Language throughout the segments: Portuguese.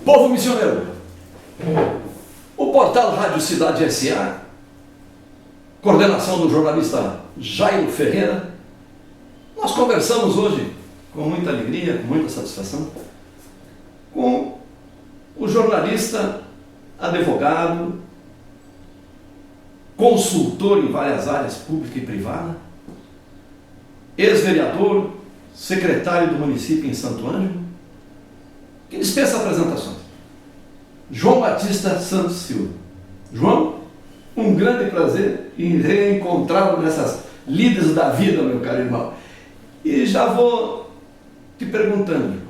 Povo missioneiro, o portal Rádio Cidade S.A., coordenação do jornalista Jairo Ferreira, nós conversamos hoje com muita alegria, com muita satisfação, com o jornalista, advogado, consultor em várias áreas pública e privada, ex-vereador, secretário do município em Santo Ângelo, que dispensa apresentações, João Batista Santos Silva. João, um grande prazer em reencontrá-lo nessas lides da vida, meu caro irmão. E já vou te perguntando, João.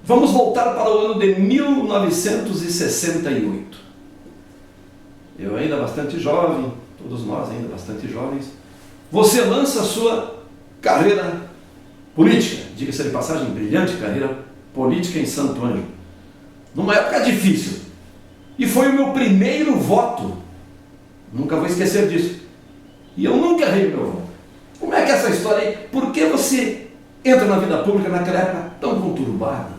Vamos voltar para o ano de 1968. Eu ainda bastante jovem, todos nós ainda bastante jovens. Você lança a sua carreira política, diga-se de passagem, brilhante carreira política em Santo Ângelo, numa época difícil. E foi o meu primeiro voto. Nunca vou esquecer disso. E eu nunca errei o meu voto. Como é que é essa história aí? Por que você entra na vida pública naquela época tão conturbada?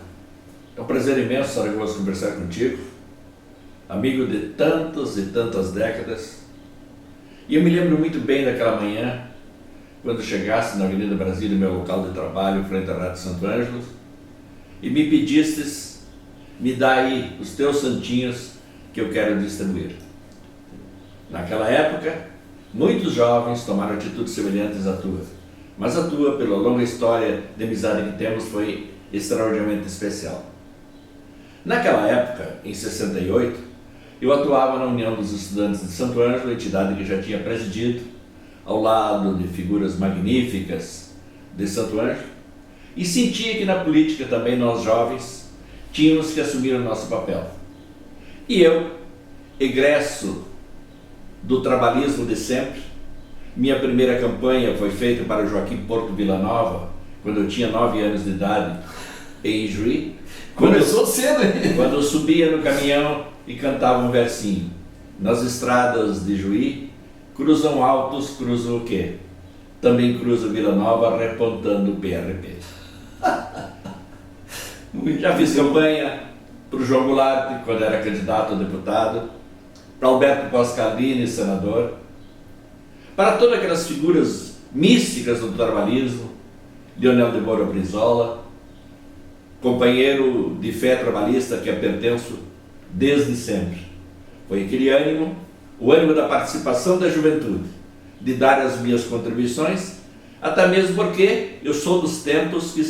É um prazer imenso, Saragossa, conversar contigo, amigo de tantas e tantas décadas. E eu me lembro muito bem daquela manhã, quando chegasse na Avenida Brasília, meu local de trabalho, frente à Rádio Santo Ângelo, e me pedistes, me dá aí os teus santinhos que eu quero distribuir. Naquela época, muitos jovens tomaram atitudes semelhantes à tua, mas a tua, pela longa história de amizade que temos, foi extraordinariamente especial. Naquela época, em 68, eu atuava na União dos Estudantes de Santo Ângelo, entidade que já tinha presidido, ao lado de figuras magníficas de Santo Ângelo, e sentia que na política também nós jovens tínhamos que assumir o nosso papel. E eu, egresso do trabalhismo de sempre, minha primeira campanha foi feita para Joaquim Porto Villanova, quando eu tinha 9 anos de idade, em Juí. Começou cedo, hein? Quando eu subia no caminhão e cantava um versinho. Nas estradas de Juí, cruzam altos, cruzam o quê? Também cruza Vila Nova, repontando o PRP. Já fiz campanha para o João Goulart, quando era candidato a deputado, para Alberto Pascalini, senador, para todas aquelas figuras místicas do trabalhismo, Leonel de Moura Brizola, companheiro de fé trabalhista que eu pertenço desde sempre. Foi aquele ânimo, o ânimo da participação da juventude, de dar as minhas contribuições, até mesmo porque eu sou dos tempos que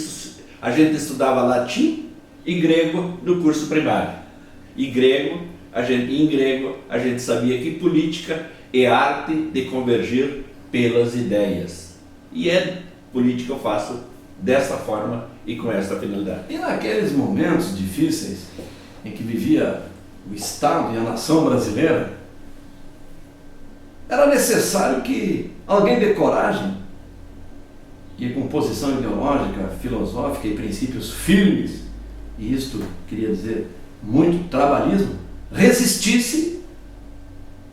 a gente estudava latim e grego no curso primário. Em grego a gente sabia que política é arte de convergir pelas ideias. E política eu faço dessa forma e com essa finalidade. E naqueles momentos difíceis em que vivia o Estado e a nação brasileira, era necessário que alguém de coragem e com posição ideológica, filosófica e princípios firmes, e isto queria dizer muito trabalhismo, resistisse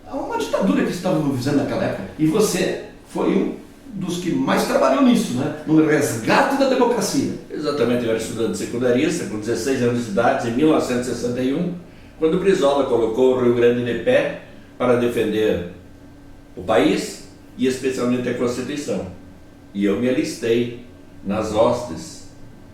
a uma ditadura que estávamos vivendo naquela época. E você foi um dos que mais trabalhou nisso, né? No resgate da democracia. Exatamente, eu era estudante secundarista, com 16 anos de idade, em 1961, quando Brizola colocou o Rio Grande de pé para defender o país e especialmente a Constituição. E eu me alistei nas hostes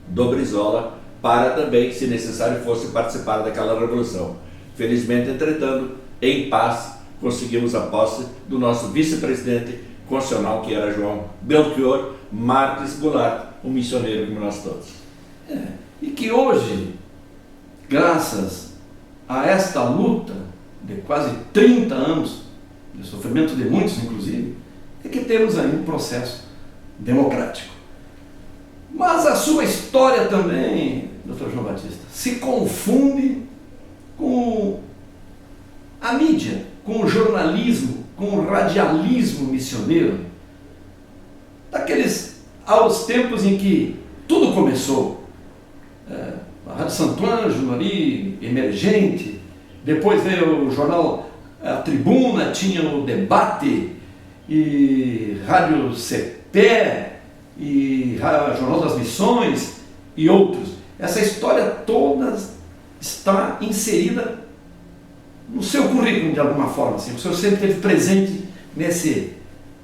do Brizola para também, se necessário fosse, participar daquela revolução. Felizmente, entretanto, em paz, conseguimos a posse do nosso vice-presidente constitucional, que era João Belchior Marques Goulart, um missioneiro como nós todos. E que hoje, graças a esta luta de quase 30 anos, de sofrimento de muitos inclusive, é que temos aí um processo democrático. Mas a sua história também, Dr. João Batista, se confunde com a mídia, com o jornalismo, com o radialismo missioneiro, aos tempos em que tudo começou. A Rádio Rádio Santo Ângelo ali, emergente. Depois veio o jornal A Tribuna, tinha o Debate, e Rádio Cepé, e Jornal das Missões e outros. Essa história toda está inserida no seu currículo de alguma forma. Assim. O senhor sempre esteve presente nesse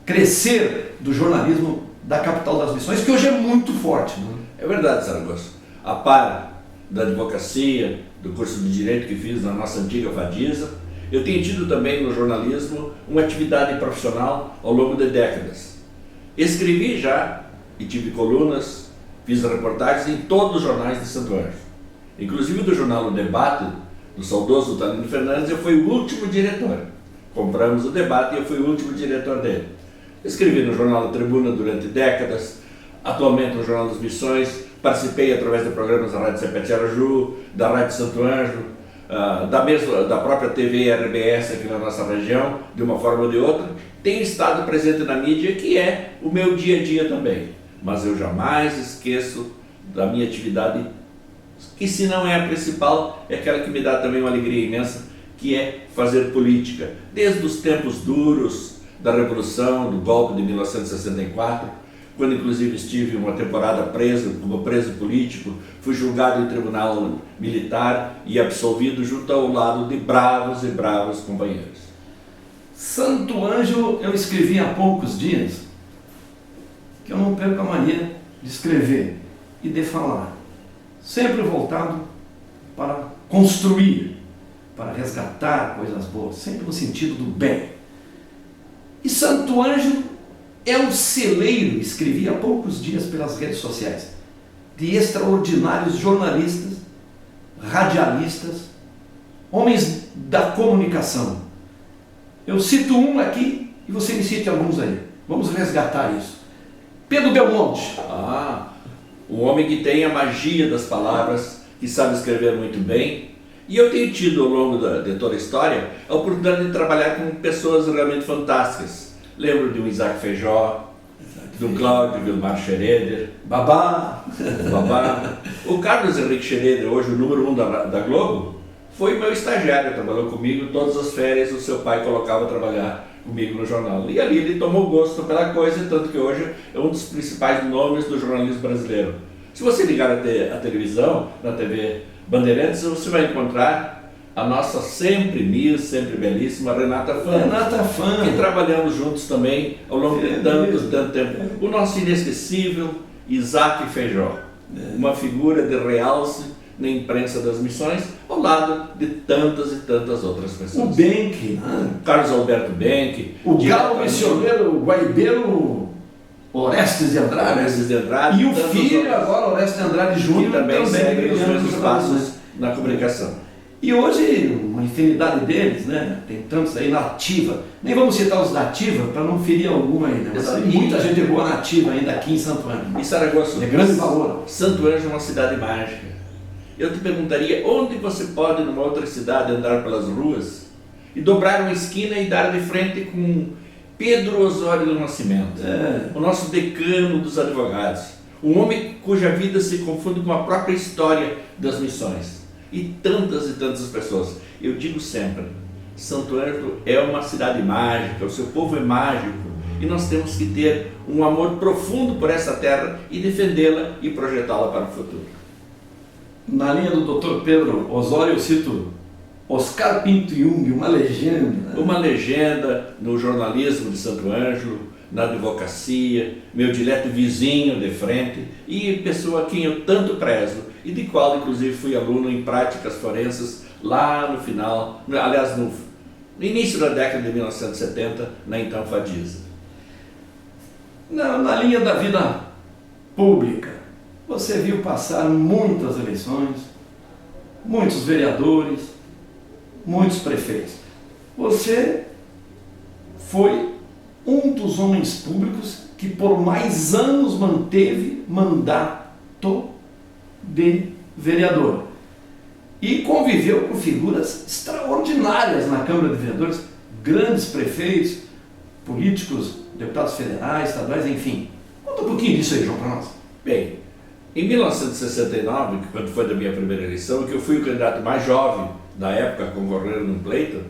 crescer do jornalismo da capital das missões, que hoje é muito forte. Né? É verdade, Saragossa. A par da advocacia, do curso de Direito que fiz na nossa antiga Fadiza, eu tenho tido também no jornalismo uma atividade profissional ao longo de décadas. Escrevi já e tive colunas, fiz reportagens em todos os jornais de Santo Ângelo. Inclusive do jornal O Debate, do saudoso Talino Fernandes, eu fui o último diretor. Compramos o Debate e eu fui o último diretor dele. Escrevi no jornal A Tribuna durante décadas, atualmente no Jornal das Missões, participei através de programas da Rádio Cepete Araju, da Rádio Santo Ângelo, da própria TV RBS aqui na nossa região, de uma forma ou de outra. Tenho estado presente na mídia, que é o meu dia a dia também. Mas eu jamais esqueço da minha atividade, que se não é a principal, é aquela que me dá também uma alegria imensa, que é fazer política. Desde os tempos duros da Revolução, do golpe de 1964, quando inclusive estive uma temporada preso, como preso político, fui julgado em tribunal militar e absolvido junto ao lado de bravos e bravos companheiros. Santo Ângelo, eu escrevi há poucos dias, que eu não perco a mania de escrever e de falar, sempre voltado para construir, para resgatar coisas boas, sempre no sentido do bem. E Santo Ângelo é um celeiro, escrevi há poucos dias pelas redes sociais, de extraordinários jornalistas, radialistas, homens da comunicação. Eu cito um aqui e você me cite alguns aí. Vamos resgatar isso. Pedro Belmonte. Um homem que tem a magia das palavras, que sabe escrever muito bem. E eu tenho tido ao longo de toda a história a oportunidade de trabalhar com pessoas realmente fantásticas. Lembro de um Isaac Feijó, de um Cláudio Vilmar Schroeder, Babá. O Carlos Henrique Schroeder, hoje o número 1 da Globo, foi meu estagiário, trabalhou comigo todas as férias, o seu pai colocava trabalhar comigo no jornal. E ali ele tomou gosto pela coisa, tanto que hoje é um dos principais nomes do jornalismo brasileiro. Se você ligar a televisão, na TV Bandeirantes, você vai encontrar a nossa sempre Miss, sempre belíssima Renata Fã, que trabalhamos juntos também ao longo de tanto tempo. O nosso inesquecível Isaac Feijó, uma figura de realce na imprensa das missões, ao lado de tantas e tantas outras pessoas. O Benck, Carlos Alberto Benck, o galo missioneiro, o guaibeiro Orestes de Andrade, e o filho agora, Orestes de Andrade Júnior, que também segue os mesmos passos na comunicação. E hoje, uma infinidade deles, né? Tem tantos aí na ativa. Nem vamos citar os da ativa para não ferir alguma ainda. Mas tem muita gente boa na ativa ainda aqui em Santo Ângelo. E Saragossa, é grande valor. Santo Ângelo é uma cidade mágica. Eu te perguntaria onde você pode, numa outra cidade, andar pelas ruas e dobrar uma esquina e dar de frente com Pedro Osório do Nascimento, o nosso decano dos advogados, um homem cuja vida se confunde com a própria história das missões. E tantas pessoas. Eu digo sempre, Santo Ângelo é uma cidade mágica, o seu povo é mágico, e nós temos que ter um amor profundo por essa terra e defendê-la e projetá-la para o futuro. Na linha do Dr. Pedro Osório, eu cito Oscar Pinto Jung, uma legenda. Né? Uma legenda no jornalismo de Santo Ângelo, na advocacia, meu dileto vizinho de frente e pessoa a quem eu tanto prezo e de qual inclusive fui aluno em práticas forenses lá no final, aliás no início da década de 1970, na então Fadiza. Na linha da vida pública, você viu passar muitas eleições, muitos vereadores, muitos prefeitos. Você foi um dos homens públicos que por mais anos manteve mandato de vereador e conviveu com figuras extraordinárias na Câmara de Vereadores, grandes prefeitos, políticos, deputados federais, estaduais, enfim. Conta um pouquinho disso aí, João, para nós. Bem, Em 1969, quando foi da minha primeira eleição, que eu fui o candidato mais jovem da época a concorrer num pleito,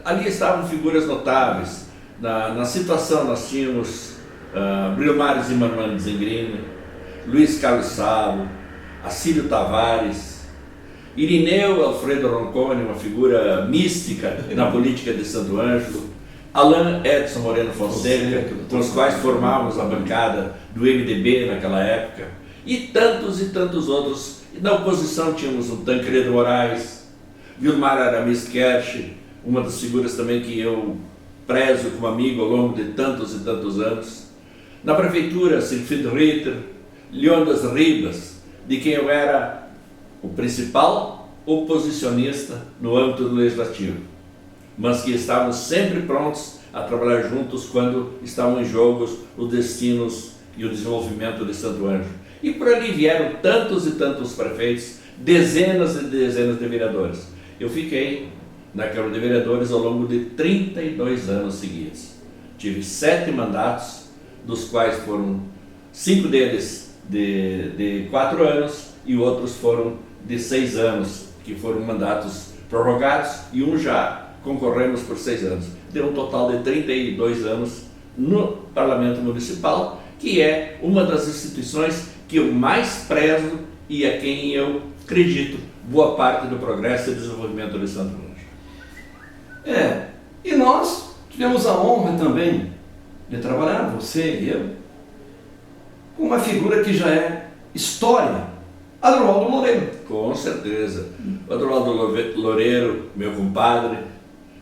ali estavam figuras notáveis. Na situação nós tínhamos Brilmar Zimmermann Zengrini, Luiz Carlos Salo, Acílio Tavares, Irineu Alfredo Roncone, uma figura mística na política de Santo Ângelo, Alain Edson Moreno Fonseca, com os quais formávamos a bancada do MDB naquela época, e tantos outros. E na oposição tínhamos o Tancredo Moraes, Vilmar Aramis Kersh, uma das figuras também que eu prezo como amigo ao longo de tantos e tantos anos. Na prefeitura, Siegfried Ritter, Leônidas Ribas, de quem eu era o principal oposicionista no âmbito do legislativo, mas que estavam sempre prontos a trabalhar juntos quando estavam em jogo os destinos e o desenvolvimento de Santo Ângelo. E por ali vieram tantos e tantos prefeitos, dezenas e dezenas de vereadores. Eu fiquei na Câmara de Vereadores ao longo de 32 anos seguidos. Tive 7 mandatos, dos quais foram 5 deles de 4 anos e outros foram de 6 anos, que foram mandatos prorrogados, e um já concorremos por 6 anos. Deu um total de 32 anos no Parlamento Municipal, que é uma das instituições que eu mais prezo e a quem eu acredito boa parte do progresso e desenvolvimento de Santo Ângelo. E nós tivemos a honra também de trabalhar, você e eu, com uma figura que já é história, Adroaldo Loureiro. Com certeza. O Adroaldo Loureiro, meu compadre,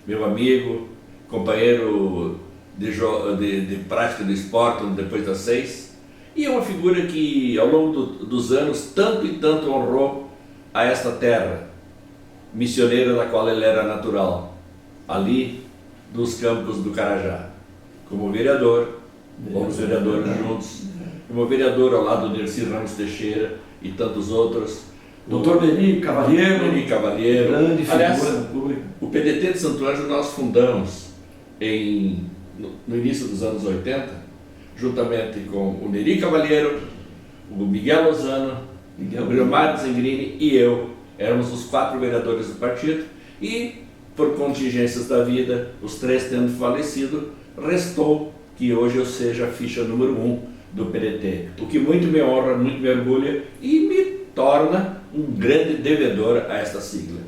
meu amigo, companheiro de prática do esporte depois das 6, e é uma figura que ao longo dos anos tanto e tanto honrou a esta terra, missioneira da qual ele era natural, ali dos campos do Carajá, como vereador, fomos vereadores juntos, como vereador ao lado de Nerci Ramos Teixeira e tantos outros. Doutor Neri Cavalheiro, grande figura pública. O PDT de Santo Ângelo nós fundamos no início dos anos 80, juntamente com o Neri Cavalheiro, o Miguel Lozano, o Brilmar Zengrini e eu. Éramos os 4 vereadores do partido e, por contingências da vida, os 3 tendo falecido, restou que hoje eu seja a ficha número 1 do PDT, o que muito me honra, muito me orgulha e me torna um grande devedor a esta sigla.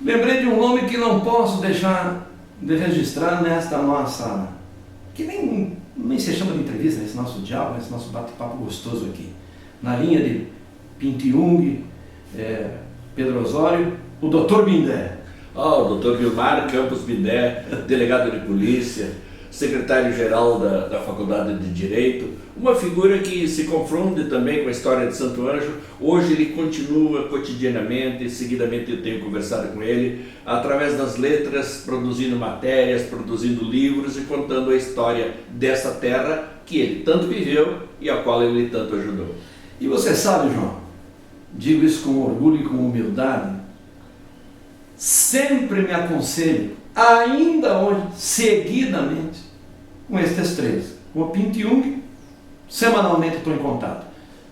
Lembrei de um nome que não posso deixar de registrar nesta nossa, que nem se chama de entrevista, nesse nosso diálogo, nesse nosso bate-papo gostoso aqui, na linha de Pinto-Jung, Pedro Osório, o Dr. Bindé. O Dr. Vilmar Campos Bindé, delegado de polícia, secretário-geral da Faculdade de Direito, uma figura que se confunde também com a história de Santo Ângelo. Hoje ele continua cotidianamente, seguidamente eu tenho conversado com ele, através das letras, produzindo matérias, produzindo livros e contando a história dessa terra que ele tanto viveu e a qual ele tanto ajudou. E você sabe, João, digo isso com orgulho e com humildade, sempre me aconselho, ainda hoje, seguidamente, com estes 3. Com o Pinto-Jung, semanalmente estou em contato.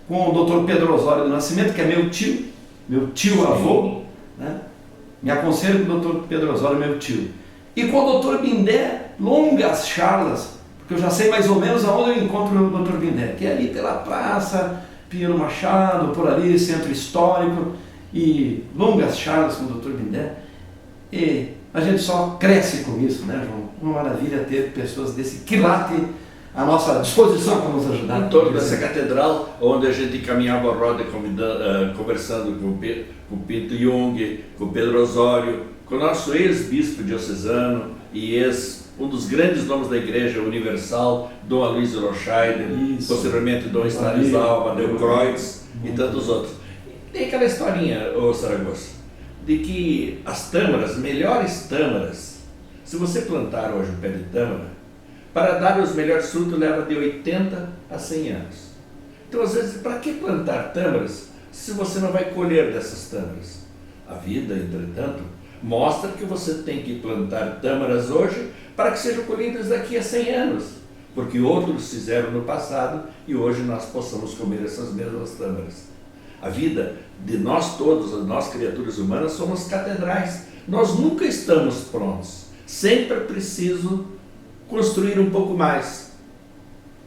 Com o Dr. Pedro Osório do Nascimento, que é meu tio avô, né? Me aconselho com o Dr. Pedro Osório, meu tio. E com o Dr. Bindé, longas charlas, porque eu já sei mais ou menos aonde eu encontro o Dr. Bindé, que é ali pela Praça Pinheiro Machado, por ali, Centro Histórico, e longas charlas com o Dr. Bindé. E a gente só cresce com isso, né, João? Uma maravilha ter pessoas desse quilate à nossa disposição para nos ajudar. Em torno dessa catedral, onde a gente caminhava a roda conversando com o Pinto-Jung, com o Pedro Osório, com o nosso ex-bispo diocesano e um dos grandes nomes da Igreja Universal, Dom Aloysio Rothschild, posteriormente Dom Stanislau, Amadeu Kreutz e tantos outros. Tem aquela historinha, Saragossa, de que as tâmaras, melhores tâmaras, se você plantar hoje um pé de tâmara, para dar os melhores frutos leva de 80 a 100 anos. Então, às vezes, para que plantar tâmaras se você não vai colher dessas tâmaras? A vida, entretanto, mostra que você tem que plantar tâmaras hoje para que sejam colhidas daqui a 100 anos. porque outros fizeram no passado e hoje nós possamos comer essas mesmas tâmaras. A vida de nós todos, nós criaturas humanas, somos catedrais. Nós nunca estamos prontos. Sempre é preciso construir um pouco mais.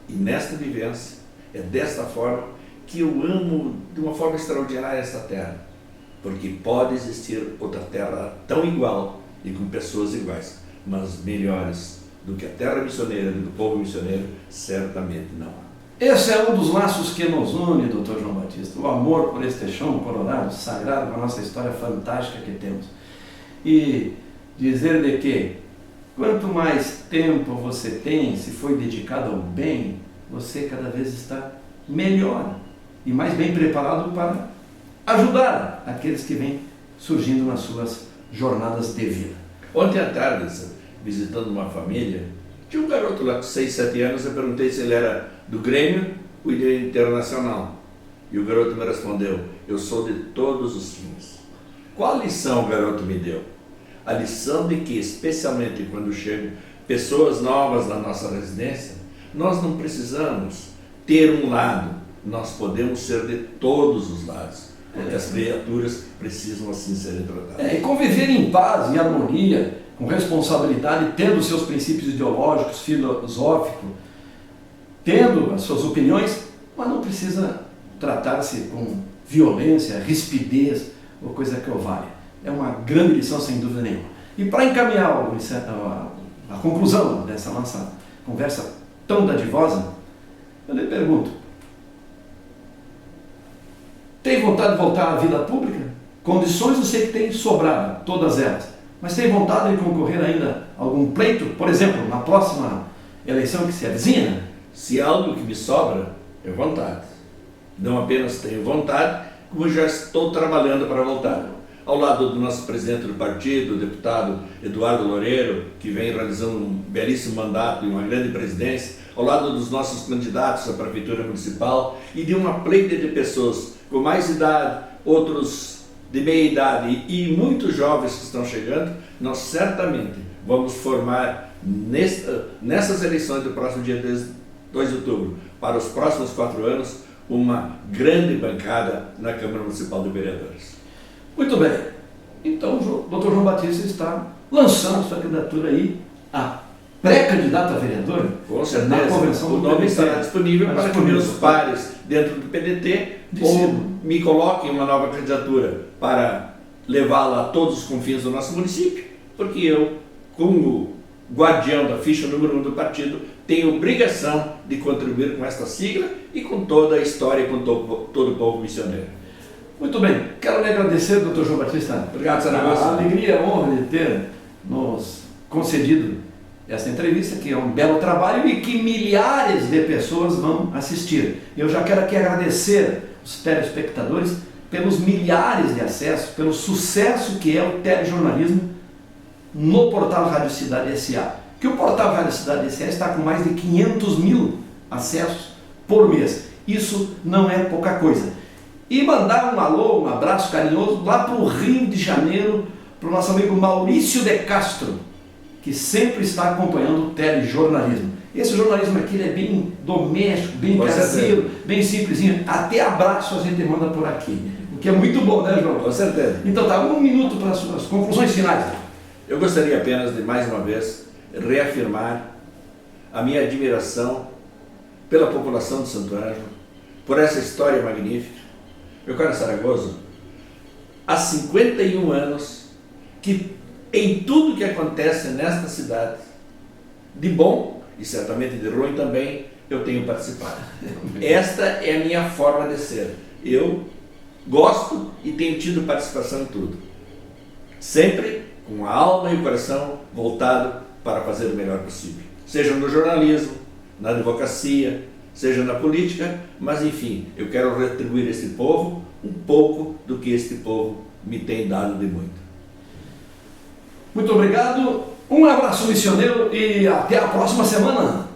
E nesta vivência, é desta forma que eu amo de uma forma extraordinária esta terra. Porque pode existir outra terra tão igual e com pessoas iguais, mas melhores do que a terra missioneira, do povo missioneiro, certamente não há. Esse é um dos laços que nos une, Dr. João Batista, o amor por este chão colorado, sagrado, com a nossa história fantástica que temos. E dizer de que, quanto mais tempo você tem, se foi dedicado ao bem, você cada vez está melhor e mais bem preparado para ajudar aqueles que vêm surgindo nas suas jornadas de vida. Ontem à tarde, visitando uma família, tinha um garoto lá com 6, 7 anos, eu perguntei se ele era do Grêmio ou do Internacional. E o garoto me respondeu: eu sou de todos os times. Qual lição o garoto me deu? A lição de que, especialmente quando chegam pessoas novas na nossa residência, nós não precisamos ter um lado, nós podemos ser de todos os lados. Porque as criaturas precisam assim serem tratadas. E conviver em paz, em harmonia, com responsabilidade, tendo seus princípios ideológicos, filosóficos, tendo as suas opiniões, mas não precisa tratar-se com violência, rispidez ou coisa que o valha. É uma grande lição, sem dúvida nenhuma. E para encaminhar a conclusão dessa nossa conversa tão dadivosa, eu lhe pergunto: tem vontade de voltar à vida pública? Condições eu sei que tem sobrado, todas elas. Mas tem vontade de concorrer ainda a algum pleito? Por exemplo, na próxima eleição que se avizinha? Se algo que me sobra, é vontade. Não apenas tenho vontade, como já estou trabalhando para voltar. Ao lado do nosso presidente do partido, o deputado Eduardo Loureiro, que vem realizando um belíssimo mandato e uma grande presidência, ao lado dos nossos candidatos à prefeitura municipal e de uma pleita de pessoas com mais idade, outros de meia idade e muitos jovens que estão chegando, nós certamente vamos formar nessas eleições do próximo dia 2 de outubro, para os próximos 4 anos, uma grande bancada na Câmara Municipal de Vereadores. Muito bem. Então o Dr. João Batista está lançando sua candidatura aí a pré-candidato a vereador. Com certeza. Na convenção do o nome PDT. estará disponível para que meus pares dentro do PDT ou me coloquem uma nova candidatura para levá-la a todos os confins do nosso município, porque eu, como guardião da ficha número 1 do partido, tenho obrigação de contribuir com esta sigla e com toda a história e com todo o povo missioneiro. Muito bem, quero lhe agradecer, Dr. João Batista. Obrigado, Saragossa. A alegria, a honra de ter nos concedido essa entrevista, que é um belo trabalho e que milhares de pessoas vão assistir. Eu já quero aqui agradecer os telespectadores pelos milhares de acessos, pelo sucesso que é o telejornalismo no portal Rádio Cidade S.A. Que o portal Rádio Cidade S.A. está com mais de 500 mil acessos por mês. Isso não é pouca coisa. E mandar um alô, um abraço carinhoso lá para o Rio de Janeiro, para o nosso amigo Maurício de Castro, que sempre está acompanhando o telejornalismo. Esse jornalismo aqui ele é bem doméstico, bem caseiro, bem simplesinho. Até abraço a gente manda por aqui, o que é muito bom, né, João? Com certeza. Então tá, 1 minuto para as suas conclusões finais. Eu gostaria apenas de, mais uma vez, reafirmar a minha admiração pela população de Santo Ângelo, por essa história magnífica. Meu caro Saragossa, há 51 anos que em tudo que acontece nesta cidade, de bom e certamente de ruim também, eu tenho participado. Esta é a minha forma de ser. Eu gosto e tenho tido participação em tudo. Sempre com a alma e o coração voltado para fazer o melhor possível. Seja no jornalismo, na advocacia, seja na política, mas enfim, eu quero retribuir a este povo um pouco do que este povo me tem dado de muito. Muito obrigado, um abraço missioneiro e até a próxima semana.